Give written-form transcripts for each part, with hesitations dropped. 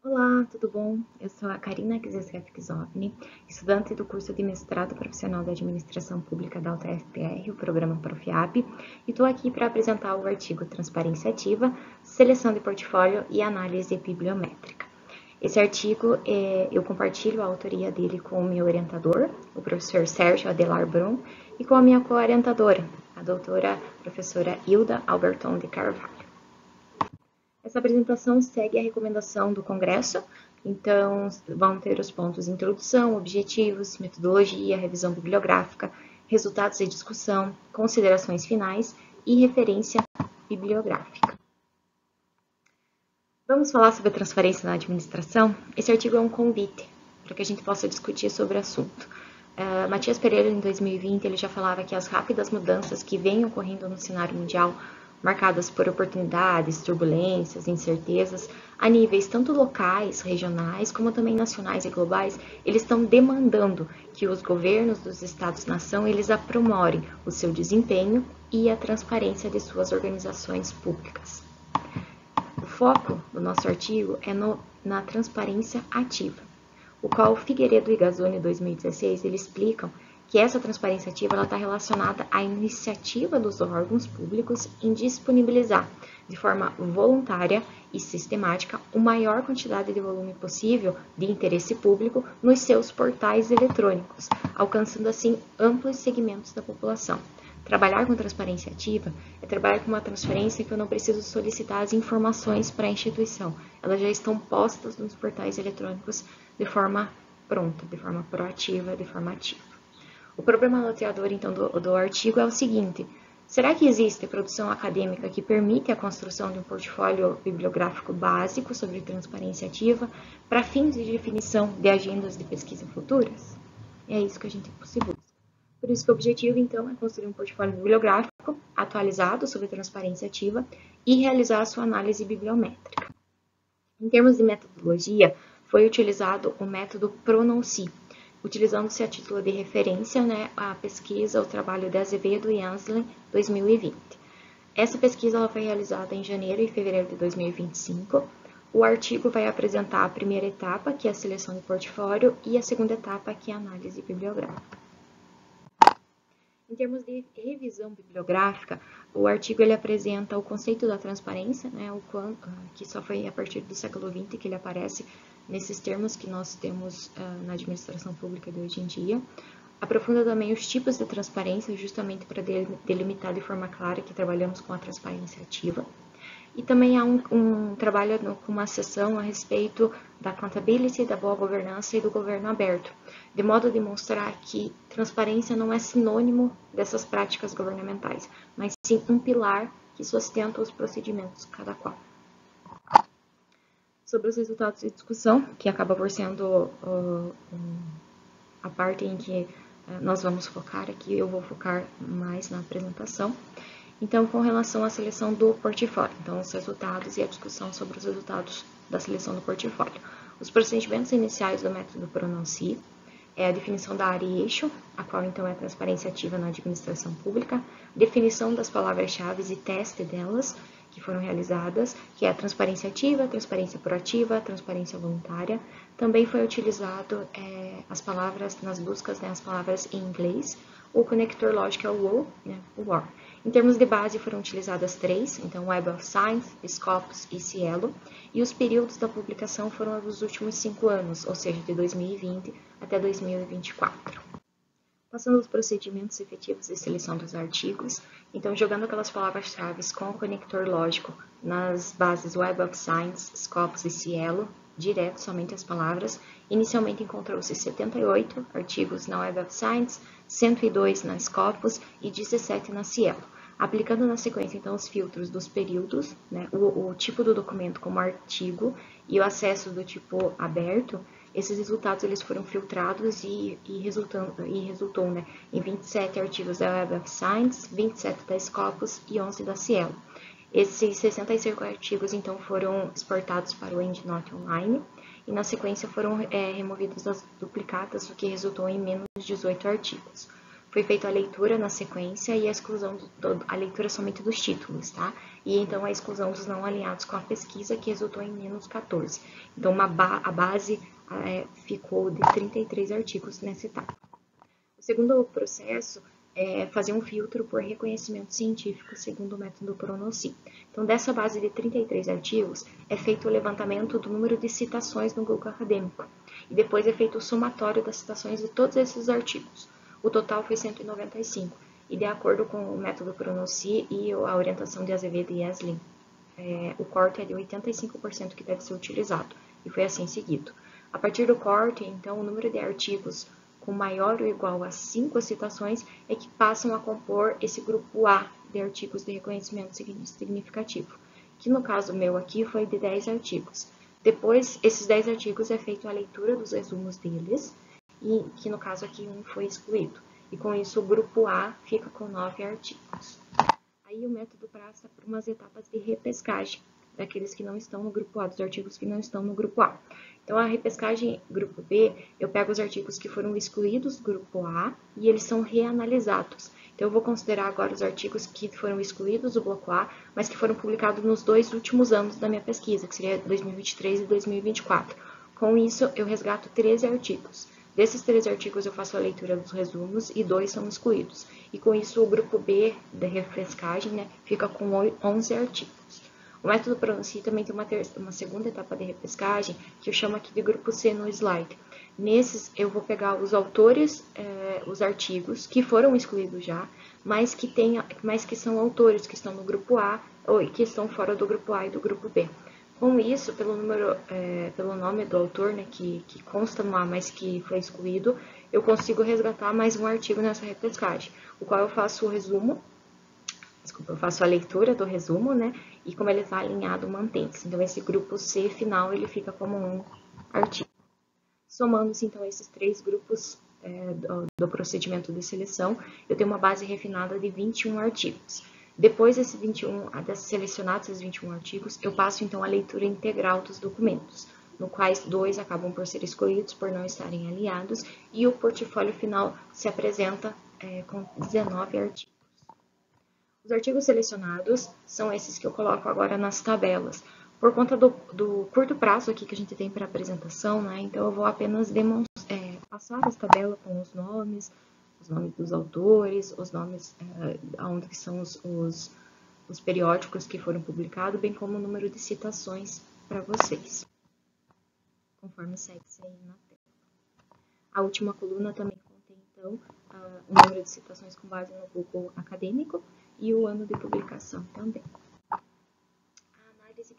Olá, tudo bom? Eu sou a Karina Kizovni, estudante do curso de mestrado profissional da Administração Pública da UTFPR, o programa Profiab, e estou aqui para apresentar o artigo Transparência Ativa, Seleção de Portfólio e Análise Bibliométrica. Esse artigo, eu compartilho a autoria dele com o meu orientador, o professor Sérgio Adelar Brum, e com a minha co-orientadora, a doutora professora Hilda Alberton de Carvalho. Essa apresentação segue a recomendação do Congresso, então vão ter os pontos introdução, objetivos, metodologia, revisão bibliográfica, resultados de discussão, considerações finais e referência bibliográfica. Vamos falar sobre a transparência na administração? Esse artigo é um convite para que a gente possa discutir sobre o assunto. Matias Pereira, em 2020, ele já falava que as rápidas mudanças que vêm ocorrendo no cenário mundial, marcadas por oportunidades, turbulências, incertezas, a níveis tanto locais, regionais, como também nacionais e globais, eles estão demandando que os governos dos Estados-nação, eles aprimorem o seu desempenho e a transparência de suas organizações públicas. O foco do nosso artigo é na transparência ativa, o qual Figueiredo e Gazzoni, em 2016, eles explicam que essa transparência ativa está relacionada à iniciativa dos órgãos públicos em disponibilizar, de forma voluntária e sistemática, a maior quantidade de volume possível de interesse público nos seus portais eletrônicos, alcançando assim amplos segmentos da população. Trabalhar com transparência ativa é trabalhar com uma transparência que eu não preciso solicitar as informações para a instituição. Elas já estão postas nos portais eletrônicos de forma pronta, de forma proativa, de forma ativa. O problema norteador, então, do artigo é o seguinte: será que existe produção acadêmica que permite a construção de um portfólio bibliográfico básico sobre transparência ativa para fins de definição de agendas de pesquisa futuras? É isso que a gente se busca. Por isso que o objetivo, então, é construir um portfólio bibliográfico atualizado sobre transparência ativa e realizar a sua análise bibliométrica. Em termos de metodologia, foi utilizado o método Pronuncie, utilizando-se a título de referência, a pesquisa, o trabalho de Azevedo e Ansley, 2020. Essa pesquisa ela foi realizada em janeiro e fevereiro de 2025. O artigo vai apresentar a primeira etapa, que é a seleção de portfólio, e a segunda etapa, que é a análise bibliográfica. Em termos de revisão bibliográfica, o artigo ele apresenta o conceito da transparência, que só foi a partir do século XX que ele aparece nesses termos que nós temos na administração pública de hoje em dia. Aprofunda também os tipos de transparência, justamente para delimitar de forma clara que trabalhamos com a transparência ativa. E também há um trabalho com uma seção a respeito da accountability, da boa governança e do governo aberto, de modo a demonstrar que transparência não é sinônimo dessas práticas governamentais, mas sim um pilar que sustenta os procedimentos cada qual. Sobre os resultados de discussão, que acaba por sendo a parte em que nós vamos focar aqui, eu vou focar mais na apresentação. Então, com relação à seleção do portfólio, então os resultados e a discussão sobre os resultados da seleção do portfólio. Os procedimentos iniciais do método Pronuncie é a definição da área e eixo, a qual então é a transparência ativa na administração pública, definição das palavras-chave e teste delas, que foram realizadas, que é a transparência ativa, transparência proativa, transparência voluntária. Também foi utilizado as palavras nas buscas, as palavras em inglês. O conector lógico é o WOR. Em termos de base foram utilizadas 3, então Web of Science, Scopus e Cielo, e os períodos da publicação foram dos últimos 5 anos, ou seja, de 2020 até 2024. Passando aos procedimentos efetivos de seleção dos artigos, então jogando aquelas palavras-chave com o conector lógico nas bases Web of Science, Scopus e Cielo, direto somente as palavras, inicialmente encontrou-se 78 artigos na Web of Science, 102 na Scopus e 17 na Cielo. Aplicando na sequência, então, os filtros dos períodos, o tipo do documento como artigo e o acesso do tipo aberto, esses resultados eles foram filtrados e resultou em 27 artigos da Web of Science, 27 da Scopus e 11 da Cielo. Esses 65 artigos, então, foram exportados para o EndNote Online e, na sequência, foram removidas as duplicadas, o que resultou em menos de 18 artigos. foi feita a leitura na sequência e a exclusão, a leitura somente dos títulos, tá? E então a exclusão dos não alinhados com a pesquisa, que resultou em menos 14. Então a base ficou de 33 artigos nessa etapa. O segundo processo é fazer um filtro por reconhecimento científico segundo o método Pronosci. Então, dessa base de 33 artigos, é feito o levantamento do número de citações no Google Acadêmico. E depois é feito o somatório das citações de todos esses artigos. O total foi 195. E de acordo com o método Pronosci e a orientação de Azevedo e Eslin, o corte é de 85% que deve ser utilizado. E foi assim seguido. A partir do corte, então, o número de artigos com maior ou igual a 5 citações é que passam a compor esse grupo A de artigos de reconhecimento significativo, que no caso meu aqui foi de 10 artigos. Depois, esses 10 artigos é feita a leitura dos resumos deles, e que no caso aqui um foi excluído. E com isso o grupo A fica com 9 artigos. Aí o método passa por umas etapas de repescagem daqueles que não estão no grupo A, dos artigos que não estão no grupo A. Então, a repescagem grupo B, eu pego os artigos que foram excluídos do grupo A e eles são reanalisados. Então, eu vou considerar agora os artigos que foram excluídos do bloco A, mas que foram publicados nos 2 últimos anos da minha pesquisa, que seria 2023 e 2024. Com isso, eu resgato 13 artigos. Desses 13 artigos, eu faço a leitura dos resumos e 2 são excluídos. E com isso, o grupo B da repescagem fica com 11 artigos. O método Pronosci também tem uma segunda etapa de repescagem, que eu chamo aqui de grupo C no slide. Nesses, eu vou pegar os autores, os artigos que foram excluídos já, mas que são autores que estão no grupo A ou que estão fora do grupo A e do grupo B. Com isso, pelo nome do autor, que consta no A, mas que foi excluído, eu consigo resgatar mais um artigo nessa repescagem, o qual eu faço o resumo. Eu faço a leitura do resumo, e como ele está alinhado, mantém-se. Então, esse grupo C final, ele fica como um artigo. Somando-se, então, esses 3 grupos do procedimento de seleção, eu tenho uma base refinada de 21 artigos. Depois desses selecionados esses 21 artigos, eu passo, então, a leitura integral dos documentos, no quais 2 acabam por ser excluídos por não estarem alinhados, e o portfólio final se apresenta com 19 artigos. Os artigos selecionados são esses que eu coloco agora nas tabelas. Por conta do curto prazo aqui que a gente tem para apresentação, então eu vou apenas passar as tabelas com os nomes dos autores, os nomes onde são os periódicos que foram publicados, bem como o número de citações para vocês, conforme segue-se aí na tela. A última coluna também contém, então, o número de citações com base no Google Acadêmico e o ano de publicação também. A análise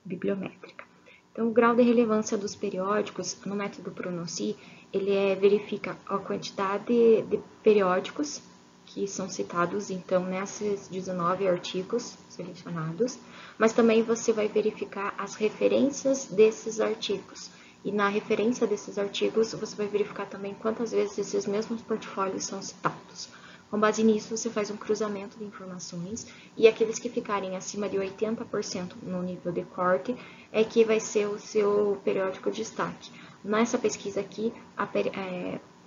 bibliométrica. Então, o grau de relevância dos periódicos no método Pronosci, ele verifica a quantidade de periódicos que são citados, então, nesses 19 artigos selecionados, mas também você vai verificar as referências desses artigos. E na referência desses artigos, você vai verificar também quantas vezes esses mesmos portfólios são citados. Com base nisso, você faz um cruzamento de informações e aqueles que ficarem acima de 80% no nível de corte é que vai ser o seu periódico de destaque. Nessa pesquisa aqui,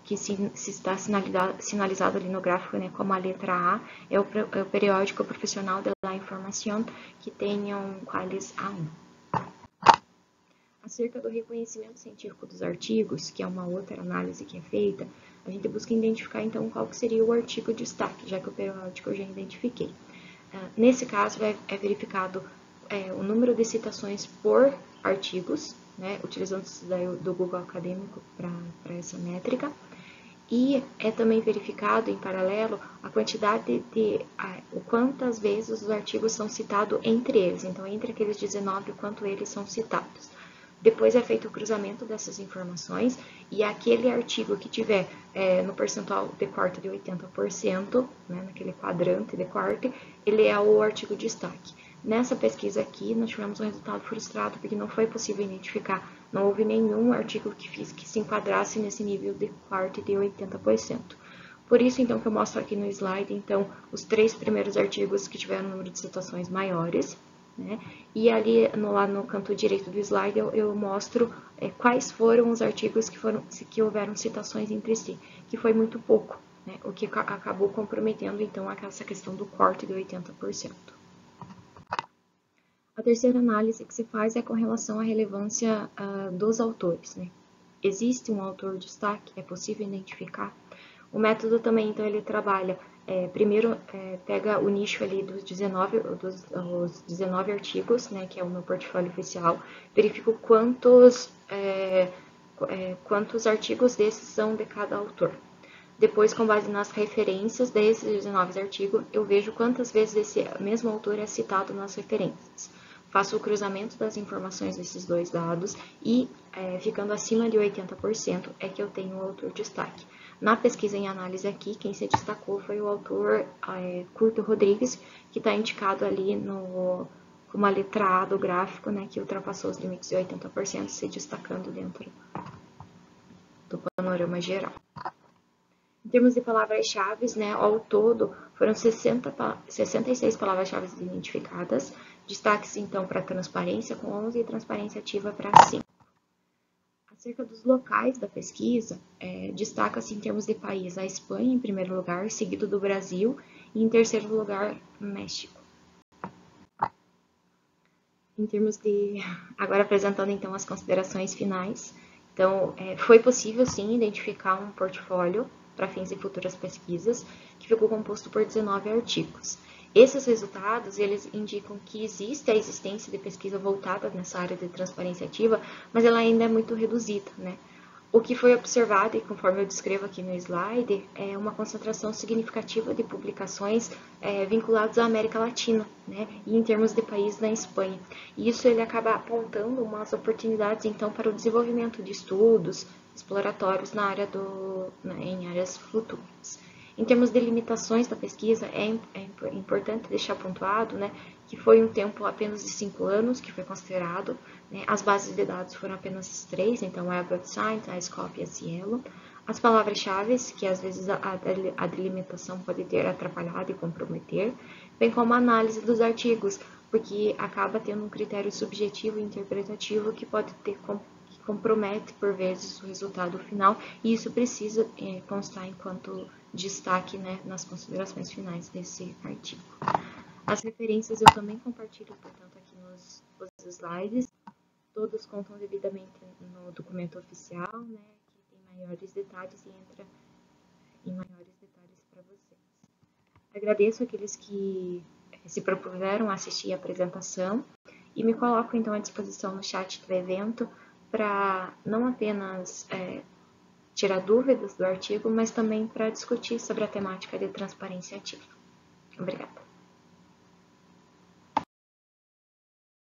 que se está sinalizado ali no gráfico como a letra A, é o periódico profissional de la información que tenham qualis A1. Acerca do reconhecimento científico dos artigos, que é uma outra análise que é feita, a gente busca identificar, então, qual que seria o artigo de destaque, já que o periódico eu já identifiquei. Nesse caso, é verificado o número de citações por artigos, utilizando-se do Google Acadêmico para essa métrica, e é também verificado, em paralelo, a quantidade quantas vezes os artigos são citados entre eles, então, entre aqueles 19, quanto eles são citados. Depois é feito o cruzamento dessas informações e aquele artigo que tiver no percentual de corte de 80%, naquele quadrante de corte, ele é o artigo de destaque. Nessa pesquisa aqui, nós tivemos um resultado frustrado porque não foi possível identificar, não houve nenhum artigo que se enquadrasse nesse nível de corte de 80%. Por isso, então, que eu mostro aqui no slide, então, os 3 primeiros artigos que tiveram um número de citações maiores, e ali lá no canto direito do slide eu mostro quais foram os artigos que houveram citações entre si, que foi muito pouco. né, o que acabou comprometendo então essa questão do corte de 80%. A terceira análise que se faz é com relação à relevância dos autores, né? Existe um autor de destaque? É possível identificar? O método também, então, ele trabalha, primeiro pega o nicho ali dos 19 artigos, né, que é o meu portfólio oficial, verifico quantos artigos desses são de cada autor. Depois, com base nas referências desses 19 artigos, eu vejo quantas vezes esse mesmo autor é citado nas referências. Faço o cruzamento das informações desses dois dados e, ficando acima de 80%, é que eu tenho o autor de destaque. Na pesquisa em análise aqui, quem se destacou foi o autor Curto Rodrigues, que está indicado ali como a letra A do gráfico, né, que ultrapassou os limites de 80%, se destacando dentro do panorama geral. Em termos de palavras-chave, né, ao todo foram 66 palavras-chave identificadas, destaques então para transparência com 11 e transparência ativa para 5. Acerca dos locais da pesquisa, destaca-se em termos de país a Espanha em primeiro lugar, seguido do Brasil e em terceiro lugar México. Em termos de... Agora apresentando então as considerações finais. Então, foi possível sim identificar um portfólio para fins de futuras pesquisas, que ficou composto por 19 artigos. Esses resultados, eles indicam que existe a existência de pesquisa voltada nessa área de transparência ativa, mas ela ainda é muito reduzida, né? O que foi observado, e conforme eu descrevo aqui no slide, é uma concentração significativa de publicações vinculadas à América Latina, né, e em termos de país na Espanha. E isso ele acaba apontando umas oportunidades, então, para o desenvolvimento de estudos exploratórios em áreas futuras. Em termos de limitações da pesquisa, é importante deixar pontuado, né, que foi um tempo apenas de 5 anos que foi considerado, né, as bases de dados foram apenas 3, então Web of Science, a SCOP e a Cielo. As palavras-chave, que às vezes a delimitação pode ter atrapalhado e comprometer, bem como a análise dos artigos, porque acaba tendo um critério subjetivo e interpretativo que pode ter que compromete por vezes o resultado final, e isso precisa constar enquanto destaque, né, nas considerações finais desse artigo. As referências eu também compartilho, portanto, aqui nos slides. Todos contam devidamente no documento oficial, né, que tem maiores detalhes e entra em maiores detalhes para vocês. Agradeço aqueles que se propuseram assistir a apresentação e me coloco, então, à disposição no chat do evento para não apenas tirar dúvidas do artigo, mas também para discutir sobre a temática de transparência ativa. Obrigada.